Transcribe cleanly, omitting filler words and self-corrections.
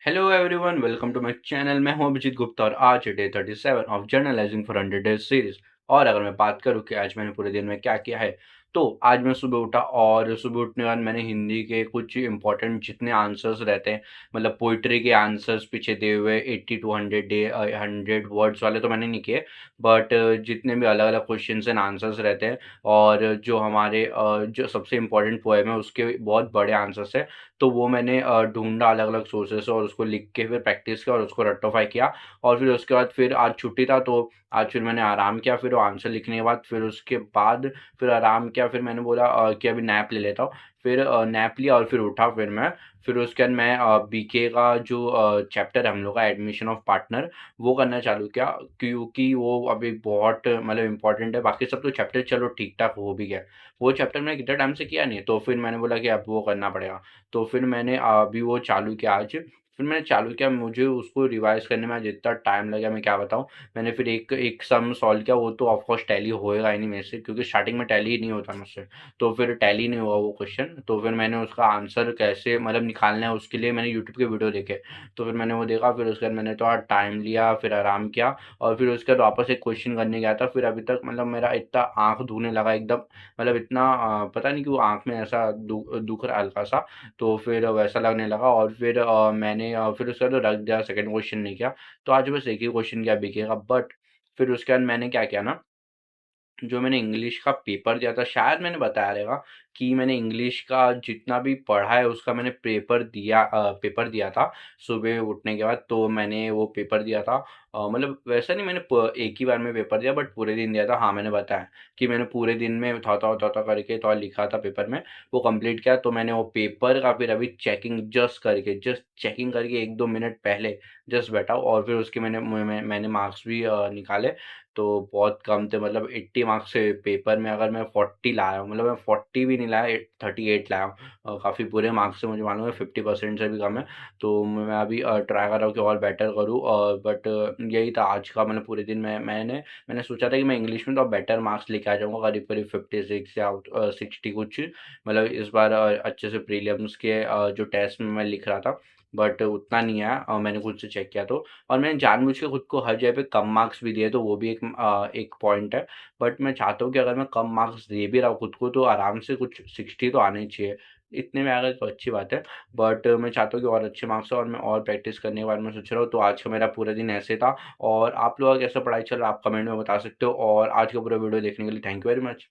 Hello everyone, welcome to my channel. मैं हूं अभिजीत गुप्ता और आज है day 37 of journalizing for 100 days series. और अगर मैं बात करूं कि आज मैंने पूरे दिन में क्या किया है, तो आज मैं सुबह उठा और सुबह उठने के बाद मैंने हिंदी के कुछ इंपॉर्टेंट जितने आंसर्स रहते हैं, मतलब पोइट्री के आंसर्स पीछे दिए हुए 80 टू 100 वर्ड्स वाले तो मैंने नहीं किए। बट जितने भी अलग अलग क्वेश्चन एंड आंसर्स रहते हैं और जो हमारे जो सबसे इम्पोर्टेंट पोएम है उसके बहुत बड़े आंसर्स है, तो वो मैंने ढूँढा अलग-अलग सोर्सेस से और उसको लिख के फिर प्रैक्टिस किया और उसको रट्टोफाई किया। और फिर उसके बाद फिर आज छुट्टी था, तो आज फिर मैंने आराम किया। फिर वो आंसर लिखने के बाद फिर उसके बाद फिर आराम किया। फिर मैंने बोला कि अभी नैप ले लेता हूँ। फिर नैप लिया और फिर उठा फिर मैं। फिर उसके बाद मैं बीके का जो चैप्टर है हम लोग का, एडमिशन ऑफ पार्टनर, वो करना चालू किया, क्योंकि वो अभी बहुत मतलब इम्पोर्टेंट है। बाकी सब तो चैप्टर चलो ठीक-ठाक हो भी गया। वो चैप्टर मैंने कितने टाइम से किया नहीं, तो फिर मैंने बोला कि अब वो करना पड़ेगा। तो फिर मैंने अभी वो चालू किया आज। फिर मैंने चालू किया, मुझे उसको रिवाइज़ करने में आज इतना टाइम लगा मैं क्या बताऊँ। मैंने फिर एक एक सम सॉल्व किया, वो तो ऑफ कोर्स टैली होएगा ही नहीं मेरे से, क्योंकि स्टार्टिंग में टैली ही नहीं होता मुझसे। तो फिर टैली नहीं हुआ वो क्वेश्चन। तो फिर मैंने उसका आंसर कैसे मतलब निकालना है उसके लिए मैंने यूट्यूब के वीडियो देखे। तो फिर मैंने वो देखा, फिर उसके बाद मैंने थोड़ा टाइम लिया, फिर आराम किया और फिर उसके बाद वापस एक क्वेश्चन करने गया था। फिर अभी तक मतलब मेरा इतना आँख धोने लगा एकदम, मतलब इतना पता नहीं क्यों आँख में ऐसा दुख रहा है हल्का-सा। तो फिर वैसा लगने लगा और फिर मैंने फिर उसके बाद रख दिया, सेकंड क्वेश्चन नहीं किया। तो आज बस एक ही क्वेश्चन किया बीके का। बट फिर उसके बाद मैंने क्या किया ना, जो मैंने इंग्लिश का पेपर दिया था, शायद मैंने बताया रहेगा कि मैंने इंग्लिश का जितना भी पढ़ा है उसका मैंने पेपर दिया था सुबह उठने के बाद। तो मैंने वो पेपर दिया था, मतलब वैसा नहीं मैंने एक ही बार में पेपर दिया, बट पूरे दिन दिया था। हाँ, मैंने बताया कि मैंने पूरे दिन में थोड़ा करके थोड़ा लिखा था पेपर में, वो कंप्लीट किया। तो मैंने वो पेपर का फिर अभी जस्ट चेकिंग करके एक दो मिनट पहले जस्ट बैठा हूँ। और फिर उसके मैंने मार्क्स भी निकाले। तो बहुत कम थे, मतलब 80 मार्क्स से पेपर में अगर मैं 40 लाया हूँ, मतलब मैं 40 भी नहीं लाया, 38 लाया हूँ। काफ़ी बुरे मार्क्स से मुझे मालूम है, 50% से भी कम है। तो मैं अभी ट्राई कर रहा हूँ कि और बेटर करूँ। बट यही था आज का, मतलब पूरे दिन में मैंने सोचा था कि मैं इंग्लिश में तो बेटर मार्क्स लेके आ जाऊँगा, करीब-करीब 56 या 60 कुछ। मतलब इस बार अच्छे से प्रीलिम्स के जो टेस्ट में मैं लिख रहा था, बट उतना नहीं आया। मैंने खुद से चेक किया तो, और मैंने जानबूझ के खुद को हर जगह पे कम मार्क्स भी दिए, तो वो भी एक पॉइंट है। बट मैं चाहता हूँ कि अगर मैं कम मार्क्स दे भी रहा हूँ खुद को, तो आराम से कुछ 60 तो आने ही चाहिए। इतने में आ गए तो अच्छी बात है। बट मैं चाहता हूँ कि और अच्छे मार्क्स हो, और मैं और प्रैक्टिस करने के बाद मैं सोच रहा हूँ। तो आज का मेरा पूरा दिन ऐसे था। और आप लोगों का कैसा पढ़ाई चल रहा है, आप कमेंट में बता सकते हो। और आज का पूरा वीडियो देखने के लिए थैंक यू वेरी मच।